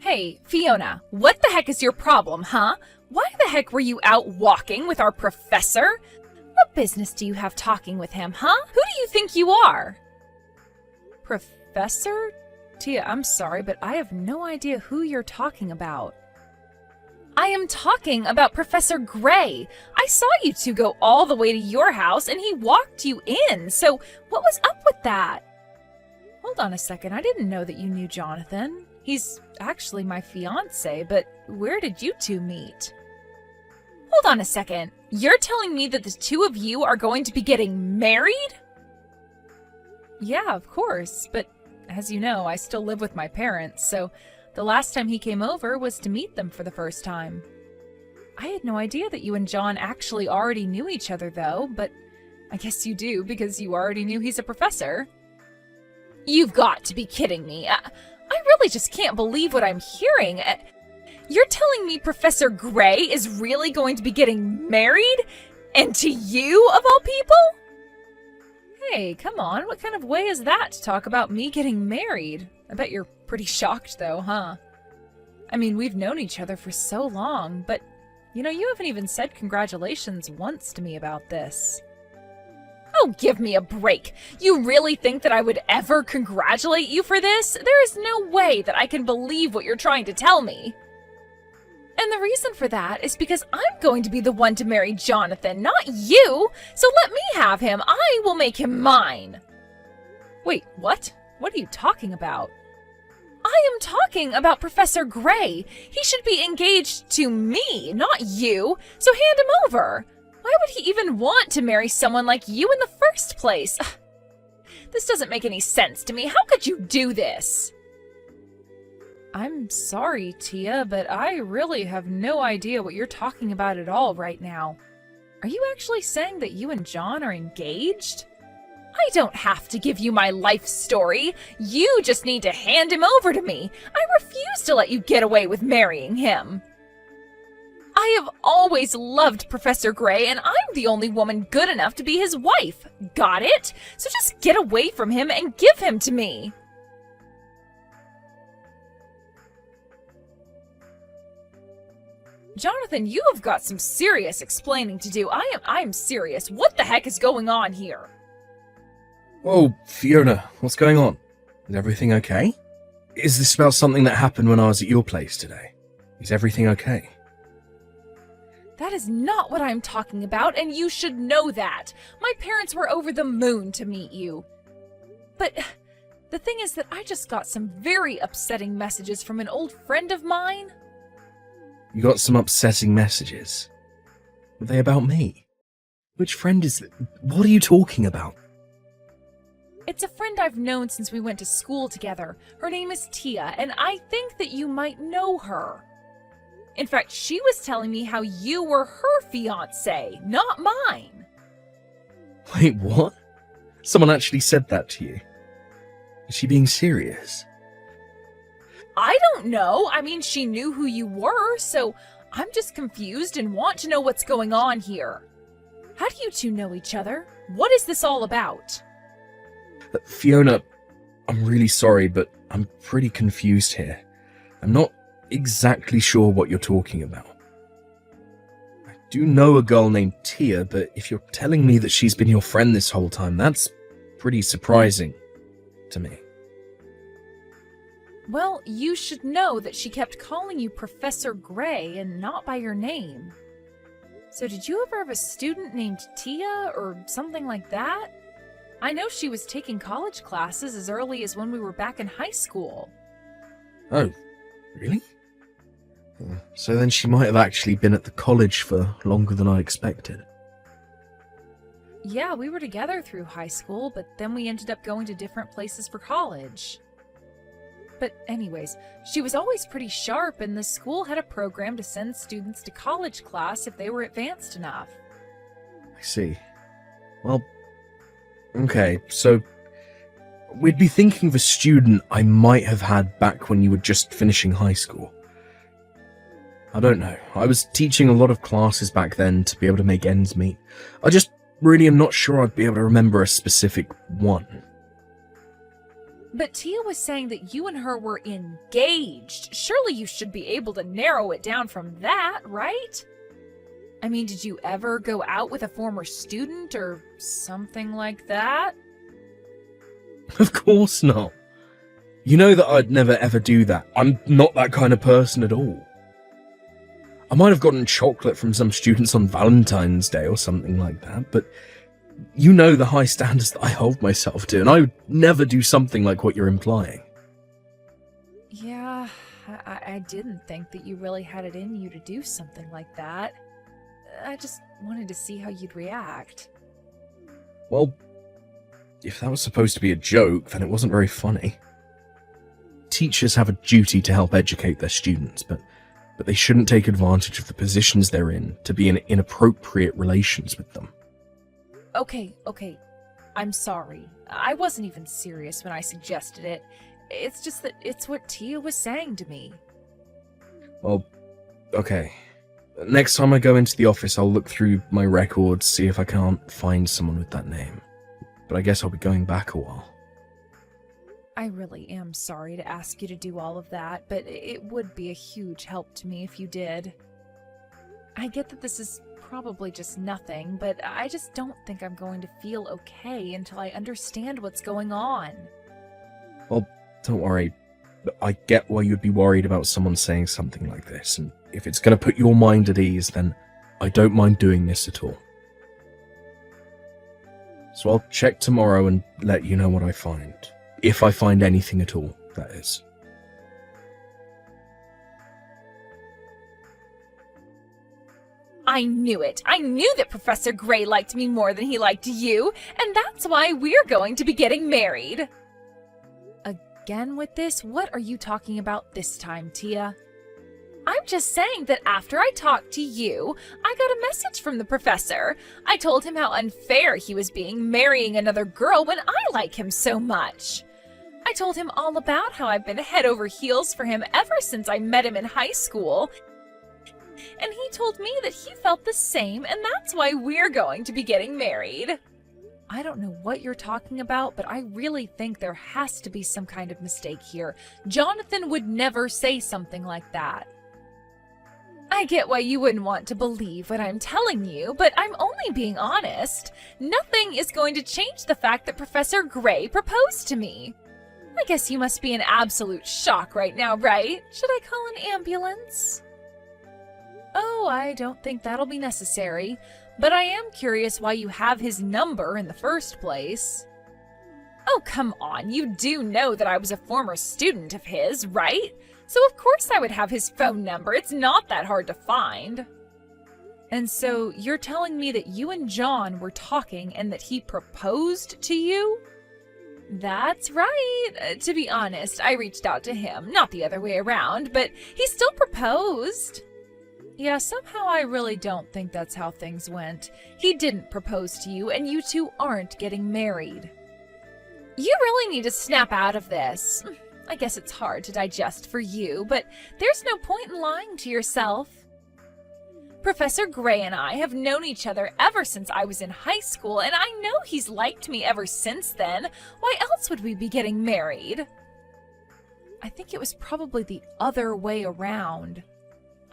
Hey, Fiona, what the heck is your problem, huh? Why the heck were you out walking with our professor? What business do you have talking with him, huh? Who do you think you are? Professor? Tia, I'm sorry, but I have no idea who you're talking about. I am talking about Professor Gray. I saw you two go all the way to your house and he walked you in, so what was up with that? Hold on a second, I didn't know that you knew Jonathan. He's actually my fiancé, but where did you two meet? Hold on a second, you're telling me that the two of you are going to be getting married? Yeah, of course, but as you know, I still live with my parents, so the last time he came over was to meet them for the first time. I had no idea that you and John actually already knew each other, though, but I guess you do because you already knew he's a professor. You've got to be kidding me. I really just can't believe what I'm hearing. You're telling me Professor Gray is really going to be getting married? And to you, of all people? Hey, come on, what kind of way is that to talk about me getting married? I bet you're pretty shocked though, huh? I mean, we've known each other for so long, but you haven't even said congratulations once to me about this. Oh, give me a break. You really think that I would ever congratulate you for this? There is no way that I can believe what you're trying to tell me. And the reason for that is because I'm going to be the one to marry Jonathan, not you. So let me have him. I will make him mine. Wait, what? What are you talking about? I am talking about Professor Gray. He should be engaged to me, not you. So hand him over. Why would he even want to marry someone like you in the first place? This doesn't make any sense to me. How could you do this? I'm sorry, Tia, but I really have no idea what you're talking about at all right now. Are you actually saying that you and John are engaged? I don't have to give you my life story. You just need to hand him over to me. I refuse to let you get away with marrying him. I have always loved Professor Gray, and I'm the only woman good enough to be his wife. Got it? So just get away from him and give him to me. Jonathan, you have got some serious explaining to do. I am serious. What the heck is going on here? Whoa, Fiona, what's going on? Is everything okay? Is this about something that happened when I was at your place today? Is everything okay? That is not what I'm talking about, and you should know that. My parents were over the moon to meet you. But the thing is that I just got some very upsetting messages from an old friend of mine. You got some upsetting messages? Were they about me? Which friend is it? What are you talking about? It's a friend I've known since we went to school together. Her name is Tia, and I think that you might know her. In fact, she was telling me how you were her fiancé, not mine. Wait, what? Someone actually said that to you? Is she being serious? I don't know. I mean, she knew who you were, so I'm just confused and want to know what's going on here. How do you two know each other? What is this all about? Fiona, I'm really sorry, but I'm pretty confused here. I'm not exactly sure what you're talking about. I do know a girl named Tia, but if you're telling me that she's been your friend this whole time, that's pretty surprising to me. Well, you should know that she kept calling you Professor Gray and not by your name. So did you ever have a student named Tia or something like that? I know she was taking college classes as early as when we were back in high school. Oh, really? So then she might have actually been at the college for longer than I expected. Yeah, we were together through high school, but then we ended up going to different places for college. But anyways, she was always pretty sharp, and the school had a program to send students to college class if they were advanced enough. I see. Well, okay, so we'd be thinking of a student I might have had back when you were just finishing high school. I don't know. I was teaching a lot of classes back then to be able to make ends meet. I just really am not sure I'd be able to remember a specific one. But Tia was saying that you and her were engaged. Surely you should be able to narrow it down from that, right? I mean, did you ever go out with a former student or something like that? Of course not. You know that I'd never ever do that. I'm not that kind of person at all. I might have gotten chocolate from some students on Valentine's Day or something like that, but you know the high standards that I hold myself to, and I would never do something like what you're implying. Yeah, I didn't think that you really had it in you to do something like that. I just wanted to see how you'd react. Well, if that was supposed to be a joke, then it wasn't very funny. Teachers have a duty to help educate their students, but they shouldn't take advantage of the positions they're in to be in inappropriate relations with them. Okay. I'm sorry. I wasn't even serious when I suggested it. It's just that it's what Tia was saying to me. Well, okay. Next time I go into the office, I'll look through my records, see if I can't find someone with that name. But I guess I'll be going back a while. I really am sorry to ask you to do all of that, but it would be a huge help to me if you did. I get that this is probably just nothing, but I just don't think I'm going to feel okay until I understand what's going on. Well, don't worry. I get why you'd be worried about someone saying something like this, and if it's going to put your mind at ease, then I don't mind doing this at all. So I'll check tomorrow and let you know what I find. If I find anything at all, that is. I knew it. I knew that Professor Gray liked me more than he liked you, and that's why we're going to be getting married. Again with this? What are you talking about this time, Tia? I'm just saying that after I talked to you, I got a message from the professor. I told him how unfair he was being marrying another girl when I like him so much. I told him all about how I've been head over heels for him ever since I met him in high school. And he told me that he felt the same, and that's why we're going to be getting married. I don't know what you're talking about, but I really think there has to be some kind of mistake here. Jonathan would never say something like that. I get why you wouldn't want to believe what I'm telling you, but I'm only being honest. Nothing is going to change the fact that Professor Gray proposed to me. I guess you must be in absolute shock right now, right? Should I call an ambulance? Oh, I don't think that'll be necessary, but I am curious why you have his number in the first place. Oh, come on, you do know that I was a former student of his, right? So of course I would have his phone number. It's not that hard to find. And so you're telling me that you and John were talking and that he proposed to you? That's right. To be honest, I reached out to him, not the other way around, but he still proposed. Yeah, somehow I really don't think that's how things went. He didn't propose to you, and you two aren't getting married. You really need to snap out of this. I guess it's hard to digest for you, but there's no point in lying to yourself. Professor Gray and I have known each other ever since I was in high school, and I know he's liked me ever since then. Why else would we be getting married? I think it was probably the other way around.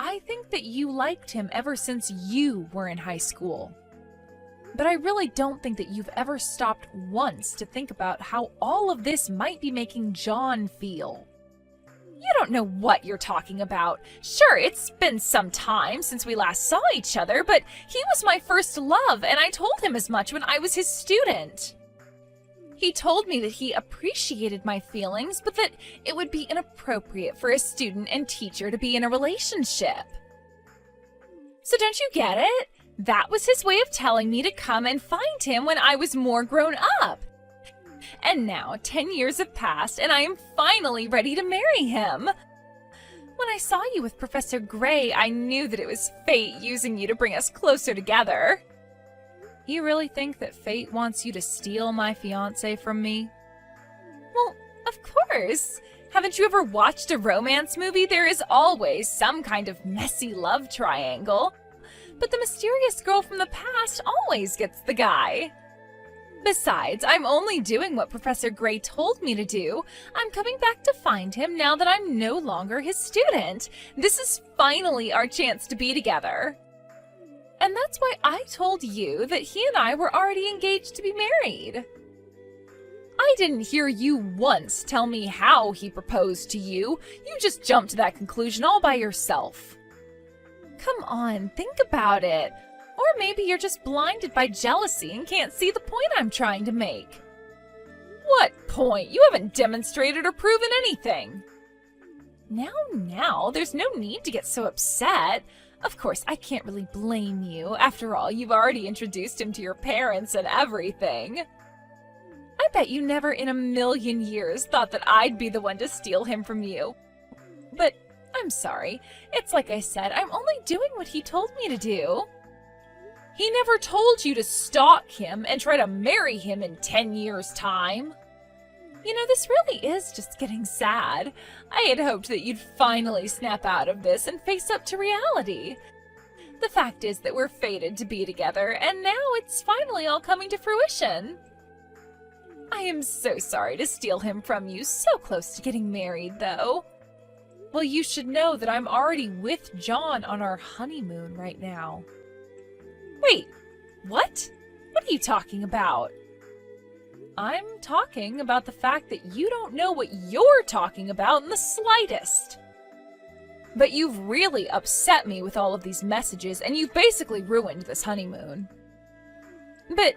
I think that you liked him ever since you were in high school. But I really don't think that you've ever stopped once to think about how all of this might be making John feel. You don't know what you're talking about. Sure, it's been some time since we last saw each other, but he was my first love, and I told him as much when I was his student. He told me that he appreciated my feelings, but that it would be inappropriate for a student and teacher to be in a relationship. So don't you get it? That was his way of telling me to come and find him when I was more grown up. And now 10 years have passed, and I am finally ready to marry him. When I saw you with Professor Gray, I knew that it was fate using you to bring us closer together. You really think that fate wants you to steal my fiancé from me? Well, of course. Haven't you ever watched a romance movie? There is always some kind of messy love triangle. But the mysterious girl from the past always gets the guy. Besides, I'm only doing what Professor Gray told me to do. I'm coming back to find him now that I'm no longer his student. This is finally our chance to be together. And that's why I told you that he and I were already engaged to be married. I didn't hear you once tell me how he proposed to you. You just jumped to that conclusion all by yourself. Come on, think about it. Or maybe you're just blinded by jealousy and can't see the point I'm trying to make. What point? You haven't demonstrated or proven anything. Now, there's no need to get so upset. Of course, I can't really blame you. After all, you've already introduced him to your parents and everything. I bet you never in a million years thought that I'd be the one to steal him from you. But I'm sorry. It's like I said, I'm only doing what he told me to do. He never told you to stalk him and try to marry him in 10 years' time. You know, this really is just getting sad. I had hoped that you'd finally snap out of this and face up to reality. The fact is that we're fated to be together, and now it's finally all coming to fruition. I am so sorry to steal him from you, so close to getting married, though. Well, you should know that I'm already with John on our honeymoon right now. Wait, what? What are you talking about? I'm talking about the fact that you don't know what you're talking about in the slightest. But you've really upset me with all of these messages, and you've basically ruined this honeymoon. But,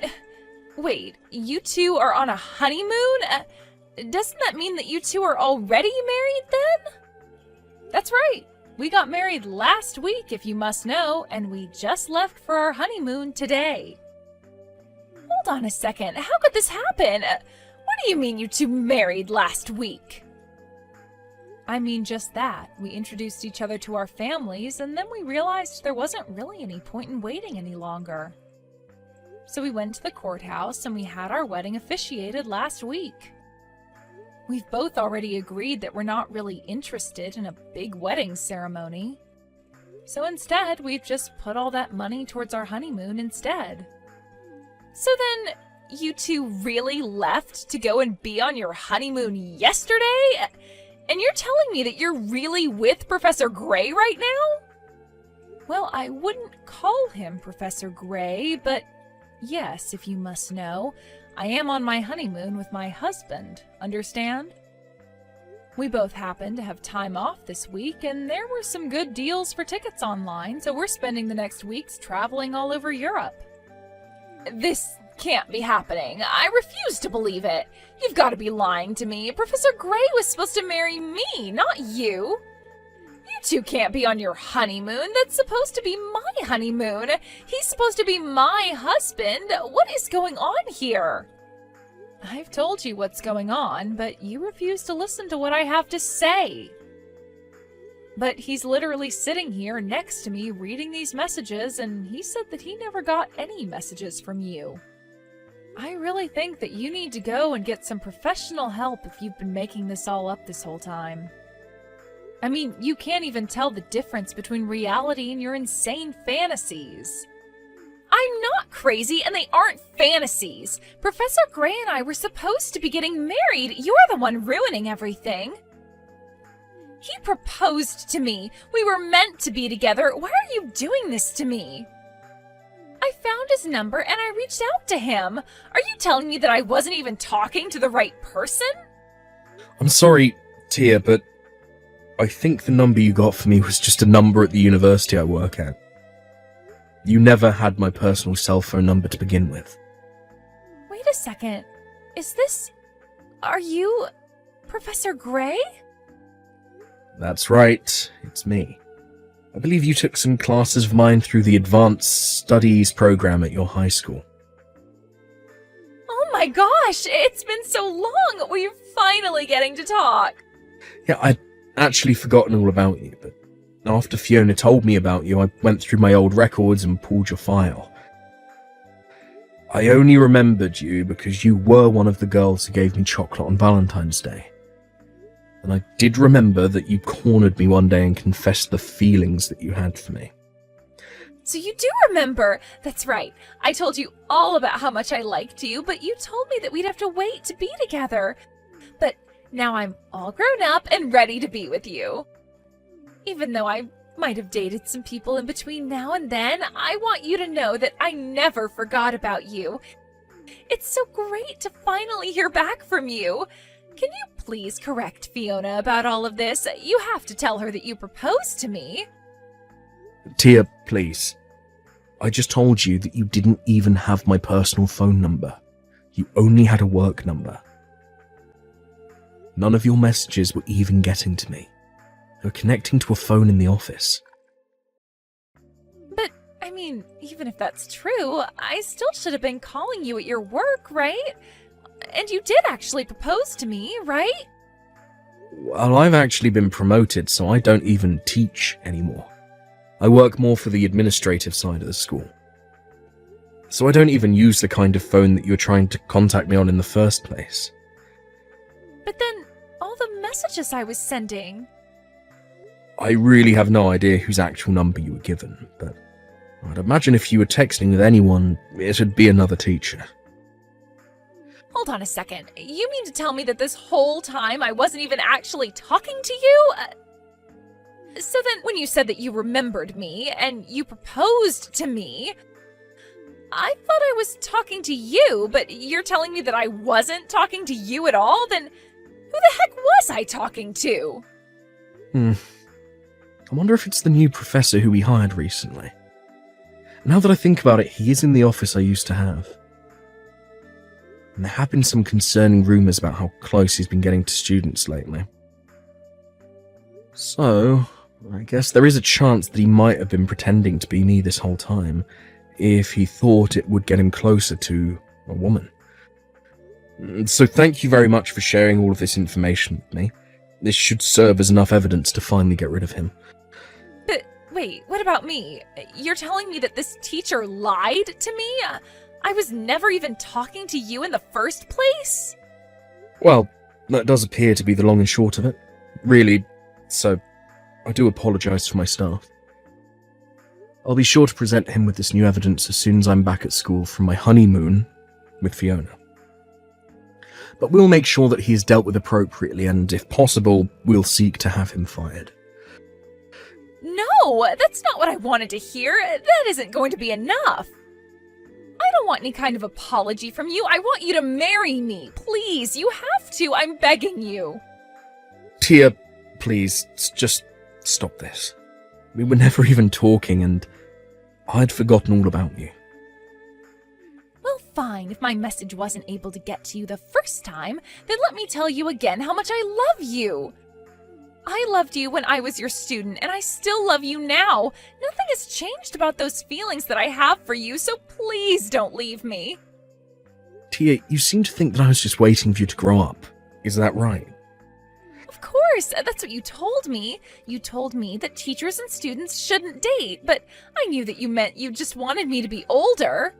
wait, you two are on a honeymoon? Doesn't that mean that you two are already married then? That's right. We got married last week, if you must know, and we just left for our honeymoon today. Hold on a second. How could this happen? What do you mean you two married last week? I mean just that. We introduced each other to our families, and then we realized there wasn't really any point in waiting any longer. So we went to the courthouse, and we had our wedding officiated last week. We've both already agreed that we're not really interested in a big wedding ceremony. So instead, we've just put all that money towards our honeymoon instead. So then, you two really left to go and be on your honeymoon yesterday? And you're telling me that you're really with Professor Gray right now? Well, I wouldn't call him Professor Gray, but yes, if you must know, I am on my honeymoon with my husband, understand? We both happen to have time off this week, and there were some good deals for tickets online, so we're spending the next weeks traveling all over Europe. This can't be happening. I refuse to believe it. You've got to be lying to me. Professor Gray was supposed to marry me, not you. You two can't be on your honeymoon. That's supposed to be my honeymoon. He's supposed to be my husband. What is going on here? I've told you what's going on, but you refuse to listen to what I have to say. But he's literally sitting here next to me reading these messages, and he said that he never got any messages from you. I really think that you need to go and get some professional help if you've been making this all up this whole time. I mean, you can't even tell the difference between reality and your insane fantasies. I'm not crazy, and they aren't fantasies. Professor Gray and I were supposed to be getting married. You're the one ruining everything. He proposed to me. We were meant to be together. Why are you doing this to me? I found his number and I reached out to him. Are you telling me that I wasn't even talking to the right person? I'm sorry, Tia, but I think the number you got for me was just a number at the university I work at. You never had my personal cell phone number to begin with. Wait a second. Are you Professor Gray? That's right, it's me. I believe you took some classes of mine through the Advanced Studies program at your high school. Oh my gosh, it's been so long! We're finally getting to talk! Yeah, I'd actually forgotten all about you, but after Fiona told me about you, I went through my old records and pulled your file. I only remembered you because you were one of the girls who gave me chocolate on Valentine's Day. And I did remember that you cornered me one day and confessed the feelings that you had for me. So you do remember. That's right. I told you all about how much I liked you, but you told me that we'd have to wait to be together. But now I'm all grown up and ready to be with you. Even though I might have dated some people in between now and then, I want you to know that I never forgot about you. It's so great to finally hear back from you. Can you please correct Fiona about all of this? You have to tell her that you proposed to me. Tia, please. I just told you that you didn't even have my personal phone number. You only had a work number. None of your messages were even getting to me. They were connecting to a phone in the office. But, I mean, even if that's true, I still should have been calling you at your work, right? And you did actually propose to me, right? Well, I've actually been promoted, so I don't even teach anymore. I work more for the administrative side of the school. So I don't even use the kind of phone that you were trying to contact me on in the first place. But then, all the messages I was sending. I really have no idea whose actual number you were given, but I'd imagine if you were texting with anyone, it would be another teacher. Hold on a second. You mean to tell me that this whole time I wasn't even actually talking to you? So then, when you said that you remembered me and you proposed to me, I thought I was talking to you, but you're telling me that I wasn't talking to you at all? Then who the heck was I talking to? I wonder if it's the new professor who we hired recently. Now that I think about it, he is in the office I used to have. And there have been some concerning rumours about how close he's been getting to students lately. So, I guess there is a chance that he might have been pretending to be me this whole time, if he thought it would get him closer to a woman. So thank you very much for sharing all of this information with me. This should serve as enough evidence to finally get rid of him. But wait, what about me? You're telling me that this teacher lied to me? I was never even talking to you in the first place? Well, that does appear to be the long and short of it. Really, so I do apologise for my staff. I'll be sure to present him with this new evidence as soon as I'm back at school from my honeymoon with Fiona. But we'll make sure that he is dealt with appropriately, and if possible, we'll seek to have him fired. No, that's not what I wanted to hear. That isn't going to be enough. I don't want any kind of apology from you. I want you to marry me. Please, you have to. I'm begging you. Tia, please, just stop this. We were never even talking, and I'd forgotten all about you. Well, fine. If my message wasn't able to get to you the first time, then let me tell you again how much I love you. I loved you when I was your student, and I still love you now. Nothing has changed about those feelings that I have for you, so please don't leave me. Tia, you seem to think that I was just waiting for you to grow up. Is that right? Of course, that's what you told me. You told me that teachers and students shouldn't date, but I knew that you meant you just wanted me to be older.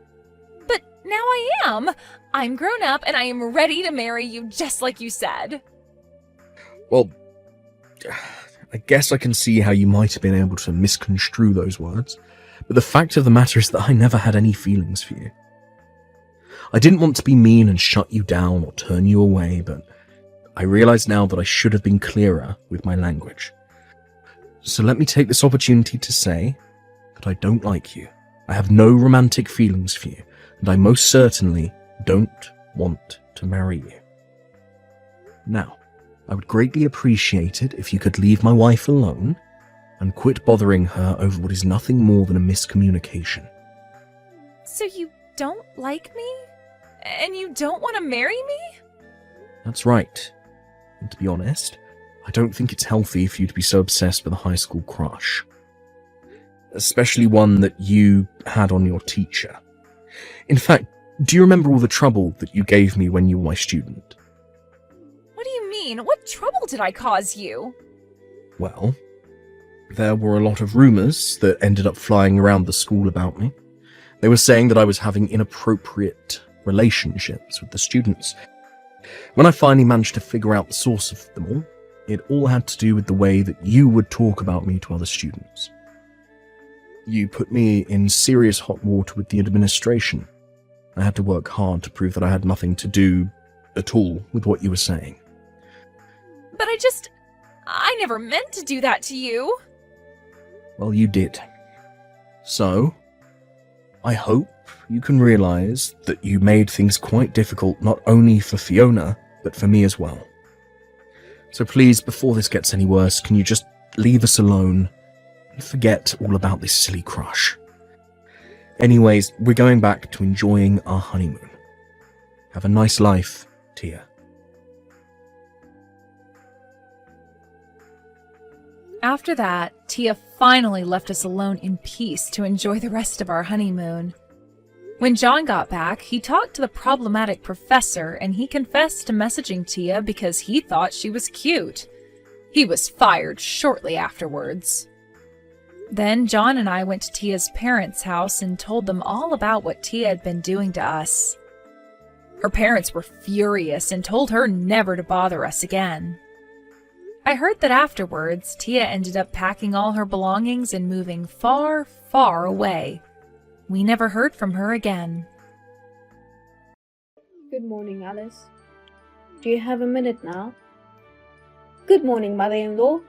But now I am. I'm grown up, and I am ready to marry you just like you said. Well, I guess I can see how you might have been able to misconstrue those words, but the fact of the matter is that I never had any feelings for you. I didn't want to be mean and shut you down or turn you away, but I realise now that I should have been clearer with my language. So let me take this opportunity to say that I don't like you. I have no romantic feelings for you, and I most certainly don't want to marry you. Now, I would greatly appreciate it if you could leave my wife alone and quit bothering her over what is nothing more than a miscommunication. So you don't like me? And you don't want to marry me? That's right. And to be honest, I don't think it's healthy for you to be so obsessed with a high school crush. Especially one that you had on your teacher. In fact, do you remember all the trouble that you gave me when you were my student? What do you mean? What trouble did I cause you? Well, there were a lot of rumours that ended up flying around the school about me. They were saying that I was having inappropriate relationships with the students. When I finally managed to figure out the source of them it all had to do with the way that you would talk about me to other students. You put me in serious hot water with the administration. I had to work hard to prove that I had nothing to do at all with what you were saying. But I never meant to do that to you. Well, you did. So, I hope you can realize that you made things quite difficult not only for Fiona, but for me as well. So please, before this gets any worse, can you just leave us alone and forget all about this silly crush? Anyways, we're going back to enjoying our honeymoon. Have a nice life, Tia. After that, Tia finally left us alone in peace to enjoy the rest of our honeymoon. When John got back, he talked to the problematic professor and he confessed to messaging Tia because he thought she was cute. He was fired shortly afterwards. Then John and I went to Tia's parents' house and told them all about what Tia had been doing to us. Her parents were furious and told her never to bother us again. I heard that afterwards, Tia ended up packing all her belongings and moving far, far away. We never heard from her again. Good morning, Alice. Do you have a minute now? Good morning, mother-in-law.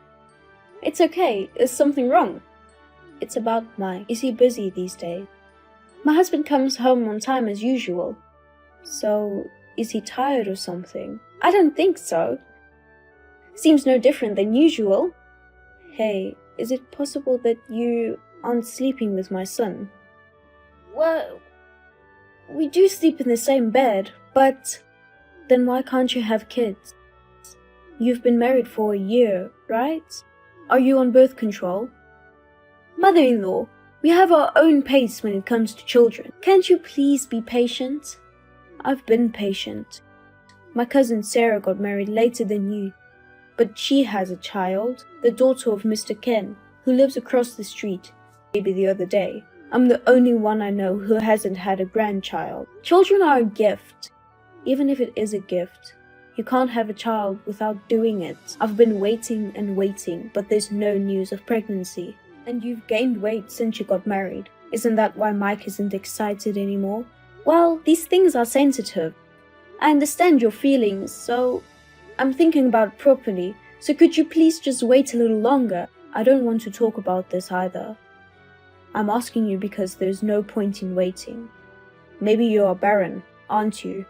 It's okay. Is something wrong? It's about Mike. Is he busy these days? My husband comes home on time as usual. So, is he tired or something? I don't think so. Seems no different than usual. Hey, is it possible that you aren't sleeping with my son? Well, we do sleep in the same bed, but then why can't you have kids? You've been married for a year, right? Are you on birth control? Mother-in-law, we have our own pace when it comes to children. Can't you please be patient? I've been patient. My cousin Sarah got married later than you, but she has a child, the daughter of Mr. Ken, who lives across the street, maybe the other day. I'm the only one I know who hasn't had a grandchild. Children are a gift. Even if it is a gift, you can't have a child without doing it. I've been waiting and waiting, but there's no news of pregnancy. And you've gained weight since you got married. Isn't that why Mike isn't excited anymore? Well, these things are sensitive. I understand your feelings, so I'm thinking about it properly. So could you please just wait a little longer? I don't want to talk about this either. I'm asking you because there's no point in waiting. Maybe you are barren, aren't you?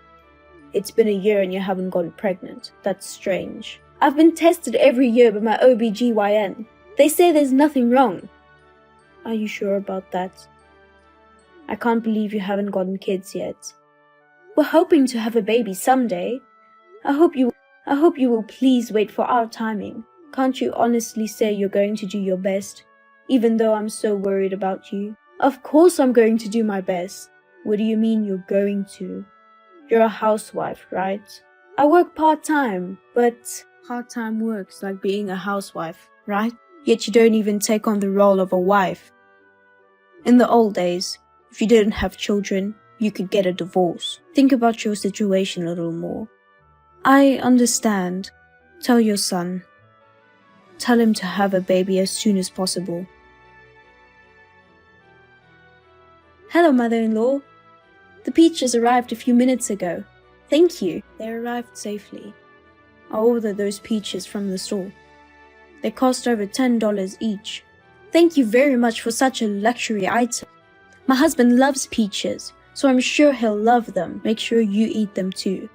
It's been a year and you haven't gotten pregnant. That's strange. I've been tested every year by my OBGYN. They say there's nothing wrong. Are you sure about that? I can't believe you haven't gotten kids yet. We're hoping to have a baby someday. I hope you will please wait for our timing. Can't you honestly say you're going to do your best? Even though I'm so worried about you. Of course I'm going to do my best. What do you mean you're going to? You're a housewife, right? I work part-time, but part-time work's like being a housewife, right? Yet you don't even take on the role of a wife. In the old days, if you didn't have children, you could get a divorce. Think about your situation a little more. I understand. Tell your son. Tell him to have a baby as soon as possible. Hello, mother-in-law. The peaches arrived a few minutes ago. Thank you. They arrived safely. I ordered those peaches from the store. They cost over $10 each. Thank you very much for such a luxury item. My husband loves peaches, so I'm sure he'll love them. Make sure you eat them too.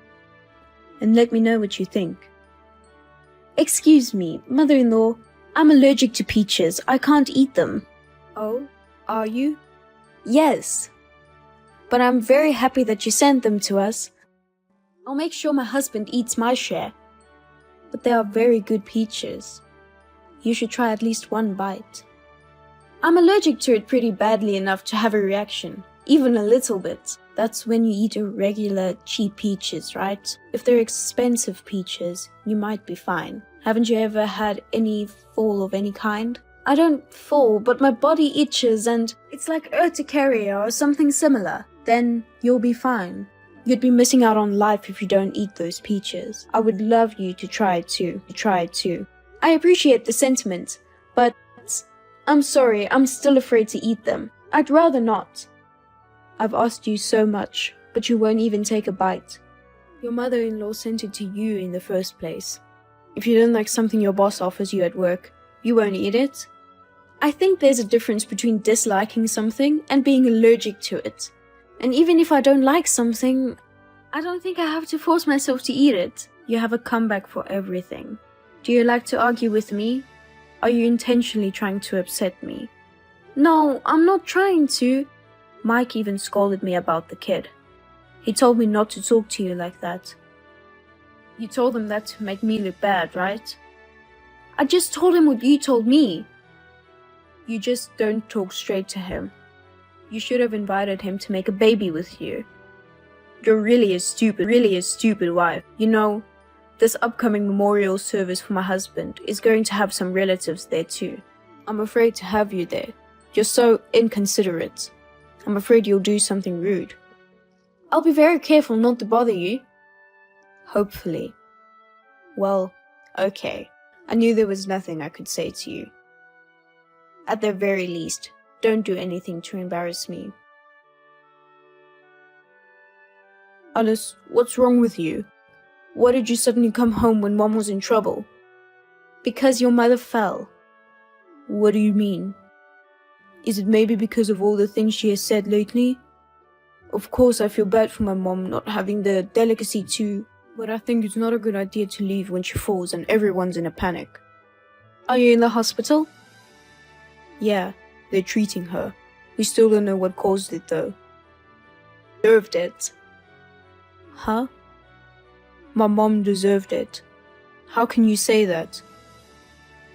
And let me know what you think. Excuse me, mother-in-law. I'm allergic to peaches. I can't eat them. Oh, are you? Yes. But I'm very happy that you sent them to us. I'll make sure my husband eats my share. But they are very good peaches. You should try at least one bite. I'm allergic to it pretty badly enough to have a reaction. Even a little bit. That's when you eat a regular cheap peaches, right? If they're expensive peaches, you might be fine. Haven't you ever had any fall of any kind? I don't fall, but my body itches and it's like urticaria or something similar. Then you'll be fine. You'd be missing out on life if you don't eat those peaches. I would love you to try it too. I appreciate the sentiment, but I'm sorry, I'm still afraid to eat them. I'd rather not. I've asked you so much, but you won't even take a bite. Your mother-in-law sent it to you in the first place. If you don't like something your boss offers you at work, you won't eat it? I think there's a difference between disliking something and being allergic to it. And even if I don't like something, I don't think I have to force myself to eat it. You have a comeback for everything. Do you like to argue with me? Are you intentionally trying to upset me? No, I'm not trying to. Mike even scolded me about the kid. He told me not to talk to you like that. You told him that to make me look bad, right? I just told him what you told me. You just don't talk straight to him. You should have invited him to make a baby with you. You're really a stupid wife. You know, this upcoming memorial service for my husband is going to have some relatives there too. I'm afraid to have you there. You're so inconsiderate. I'm afraid you'll do something rude. I'll be very careful not to bother you. Hopefully. Well, okay. I knew there was nothing I could say to you. At the very least, don't do anything to embarrass me. Alice, what's wrong with you? Why did you suddenly come home when Mom was in trouble? Because your mother fell. What do you mean? Is it maybe because of all the things she has said lately? Of course, I feel bad for my mom not having the delicacy to, but I think it's not a good idea to leave when she falls and everyone's in a panic. Are you in the hospital? Yeah, they're treating her. We still don't know what caused it though. Deserved it. Huh? My mom deserved it. How can you say that?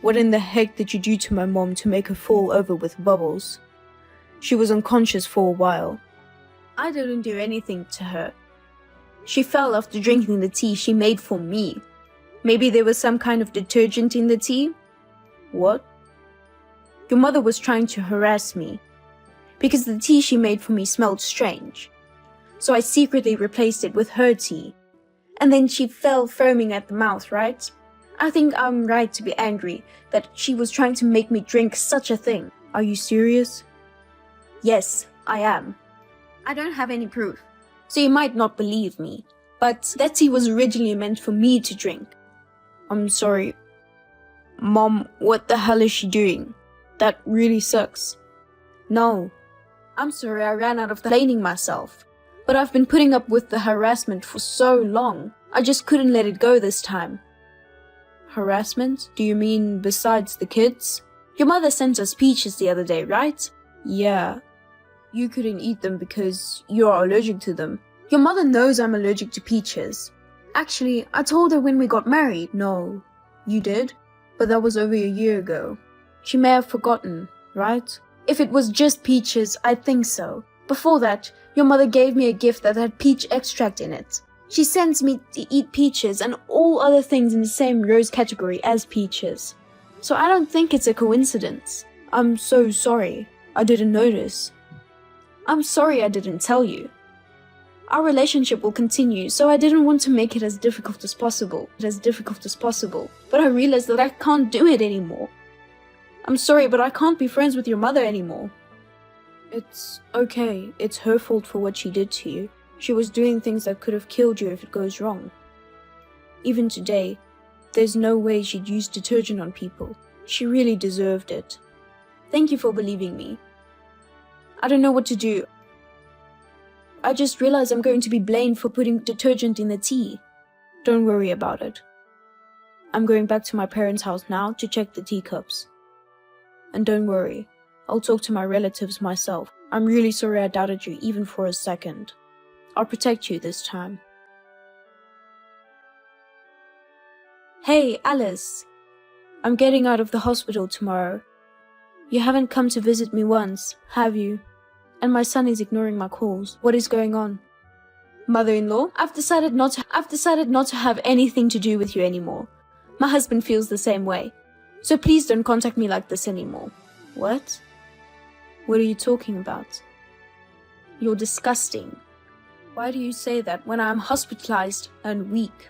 What in the heck did you do to my mom to make her fall over with bubbles? She was unconscious for a while. I didn't do anything to her. She fell after drinking the tea she made for me. Maybe there was some kind of detergent in the tea? What? Your mother was trying to harass me because the tea she made for me smelled strange. So I secretly replaced it with her tea. And then she fell foaming at the mouth, right? I think I'm right to be angry that she was trying to make me drink such a thing. Are you serious? Yes, I am. I don't have any proof, so you might not believe me, but that tea was originally meant for me to drink. I'm sorry. Mom, what the hell is she doing? That really sucks. No. I'm sorry I ran out of explaining myself, but I've been putting up with the harassment for so long. I just couldn't let it go this time. Harassment? Do you mean besides the kids? Your mother sent us peaches the other day, right? Yeah. You couldn't eat them because you're allergic to them. Your mother knows I'm allergic to peaches. Actually, I told her when we got married. No. You did? But that was over a year ago. She may have forgotten, right? If it was just peaches, I'd think so. Before that, your mother gave me a gift that had peach extract in it. She sends me to eat peaches and all other things in the same rose category as peaches. So I don't think it's a coincidence. I'm so sorry. I didn't notice. I'm sorry I didn't tell you. Our relationship will continue, so I didn't want to make it as difficult as possible. But I realized that I can't do it anymore. I'm sorry, but I can't be friends with your mother anymore. It's okay. It's her fault for what she did to you. She was doing things that could have killed you if it goes wrong. Even today, there's no way she'd use detergent on people. She really deserved it. Thank you for believing me. I don't know what to do. I just realized I'm going to be blamed for putting detergent in the tea. Don't worry about it. I'm going back to my parents' house now to check the teacups. And don't worry, I'll talk to my relatives myself. I'm really sorry I doubted you even for a second. I'll protect you this time. Hey, Alice. I'm getting out of the hospital tomorrow. You haven't come to visit me once, have you? And my son is ignoring my calls. What is going on? Mother-in-law, I've decided not to have anything to do with you anymore. My husband feels the same way. So please don't contact me like this anymore. What? What are you talking about? You're disgusting. Why do you say that when I'm hospitalized and weak?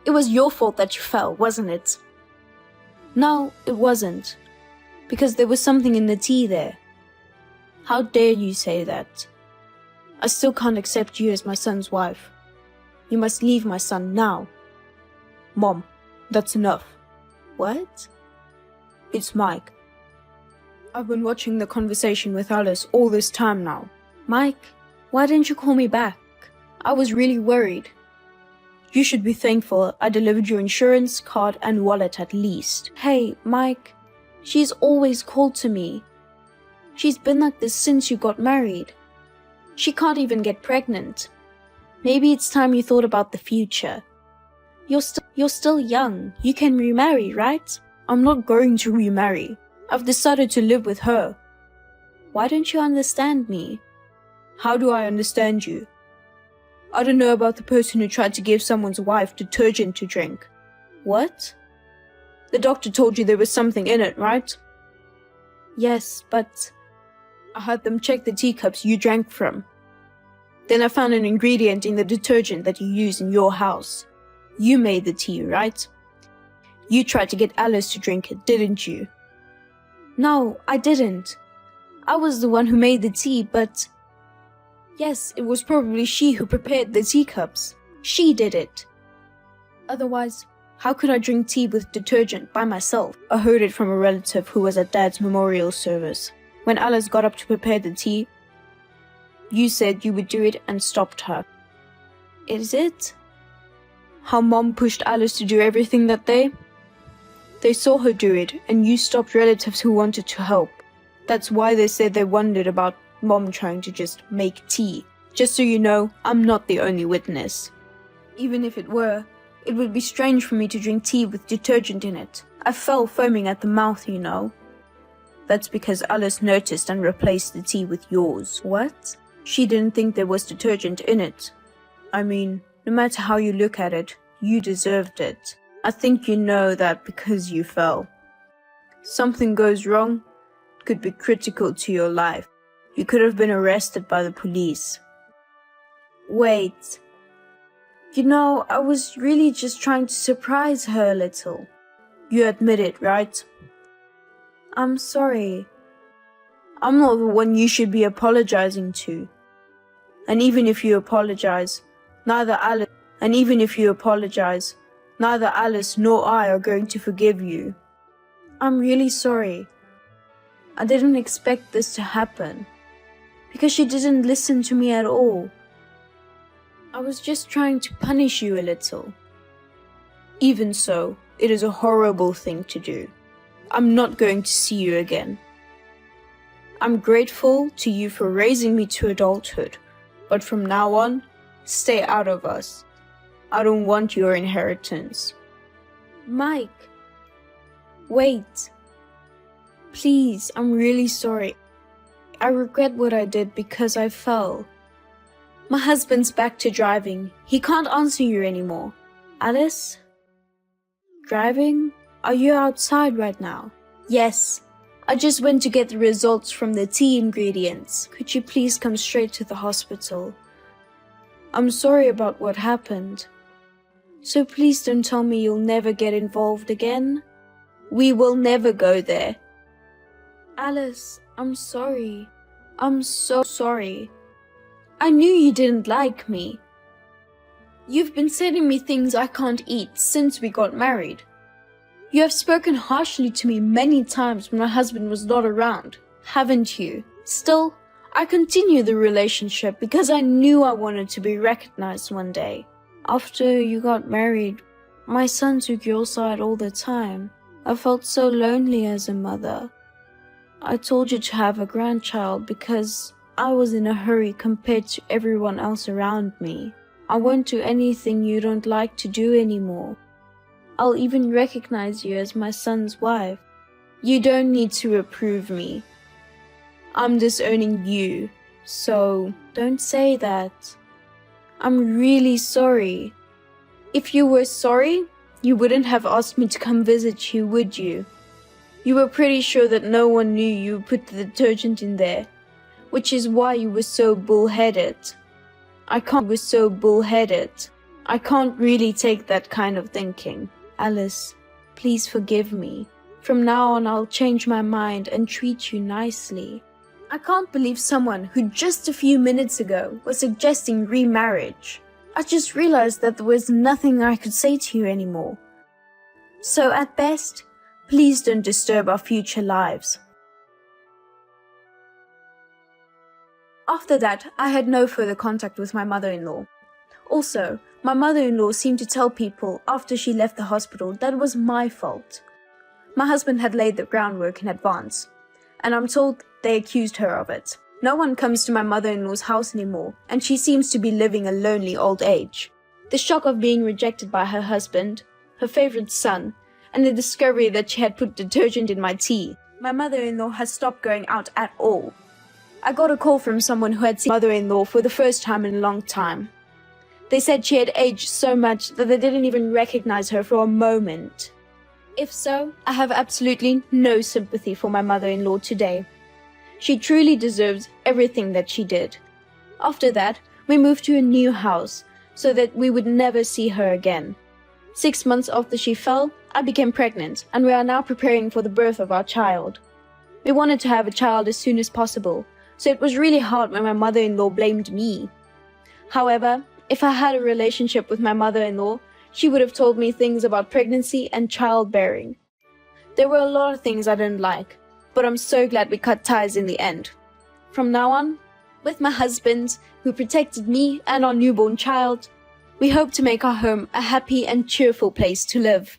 It was your fault that you fell, wasn't it? No, it wasn't. because there was something in the tea there. How dare you say that? I still can't accept you as my son's wife. You must leave my son now. Mom, that's enough. What? It's Mike. I've been watching the conversation with Alice all this time now. Mike, why didn't you call me back? I was really worried. You should be thankful I delivered your insurance, card, and wallet at least. Hey, Mike, she's always called to me. She's been like this since you got married. She can't even get pregnant. Maybe it's time you thought about the future. You're still young. You can remarry, right? I'm not going to remarry. I've decided to live with her. Why don't you understand me? How do I understand you? I don't know about the person who tried to give someone's wife detergent to drink. What? The doctor told you there was something in it, right? Yes, but I had them check the teacups you drank from. Then I found an ingredient in the detergent that you use in your house. You made the tea, right? You tried to get Alice to drink it, didn't you? No, I didn't. I was the one who made the tea, but... Yes, it was probably she who prepared the teacups. She did it. Otherwise, how could I drink tea with detergent by myself? I heard it from a relative who was at Dad's memorial service. When Alice got up to prepare the tea, you said you would do it and stopped her. Is it? How Mom pushed Alice to do everything that day? They saw her do it, and you stopped relatives who wanted to help. That's why they said they wondered about Mom trying to just make tea. Just so you know, I'm not the only witness. Even if it were, it would be strange for me to drink tea with detergent in it. I fell foaming at the mouth, you know. That's because Alice noticed and replaced the tea with yours. What? She didn't think there was detergent in it. I mean, no matter how you look at it, you deserved it. I think you know that because you fell. Something goes wrong, it could be critical to your life. You could have been arrested by the police. Wait. You know, I was really just trying to surprise her a little. You admit it, right? I'm sorry. I'm not the one you should be apologizing to. And even if you apologize, neither Alice nor I are going to forgive you. I'm really sorry. I didn't expect this to happen. Because she didn't listen to me at all. I was just trying to punish you a little. Even so, it is a horrible thing to do. I'm not going to see you again. I'm grateful to you for raising me to adulthood, but from now on, stay out of us. I don't want your inheritance. Mike, wait. Please, I'm really sorry. I regret what I did because I fell. My husband's back to driving. He can't answer you anymore. Alice? Driving? Are you outside right now? Yes. I just went to get the results from the tea ingredients. Could you please come straight to the hospital? I'm sorry about what happened. So please don't tell me you'll never get involved again. We will never go there. Alice, I'm sorry. I'm so sorry. I knew you didn't like me. You've been sending me things I can't eat since we got married. You have spoken harshly to me many times when my husband was not around, haven't you? Still, I continued the relationship because I knew I wanted to be recognized one day. After you got married, my son took your side all the time. I felt so lonely as a mother. I told you to have a grandchild because I was in a hurry compared to everyone else around me. I won't do anything you don't like to do anymore. I'll even recognize you as my son's wife. You don't need to approve me. I'm disowning you, so don't say that. I'm really sorry. If you were sorry, you wouldn't have asked me to come visit you, would you? You were pretty sure that no one knew you put the detergent in there, which is why you were so bullheaded. I can't really take that kind of thinking. Alice, please forgive me. From now on, I'll change my mind and treat you nicely. I can't believe someone who just a few minutes ago was suggesting remarriage. I just realized that there was nothing I could say to you anymore. So at best, please don't disturb our future lives. After that, I had no further contact with my mother-in-law. Also, my mother-in-law seemed to tell people after she left the hospital that it was my fault. My husband had laid the groundwork in advance, and I'm told they accused her of it. No one comes to my mother-in-law's house anymore, and she seems to be living a lonely old age. The shock of being rejected by her husband, her favorite son, and the discovery that she had put detergent in my tea. My mother-in-law has stopped going out at all. I got a call from someone who had seen mother-in-law for the first time in a long time. They said she had aged so much that they didn't even recognize her for a moment. If so, I have absolutely no sympathy for my mother-in-law today. She truly deserves everything that she did. After that, we moved to a new house so that we would never see her again. 6 months after she fell, I became pregnant, and we are now preparing for the birth of our child. We wanted to have a child as soon as possible, so it was really hard when my mother-in-law blamed me. However, if I had a relationship with my mother-in-law, she would have told me things about pregnancy and childbearing. There were a lot of things I didn't like, but I'm so glad we cut ties in the end. From now on, with my husband, who protected me and our newborn child, we hope to make our home a happy and cheerful place to live.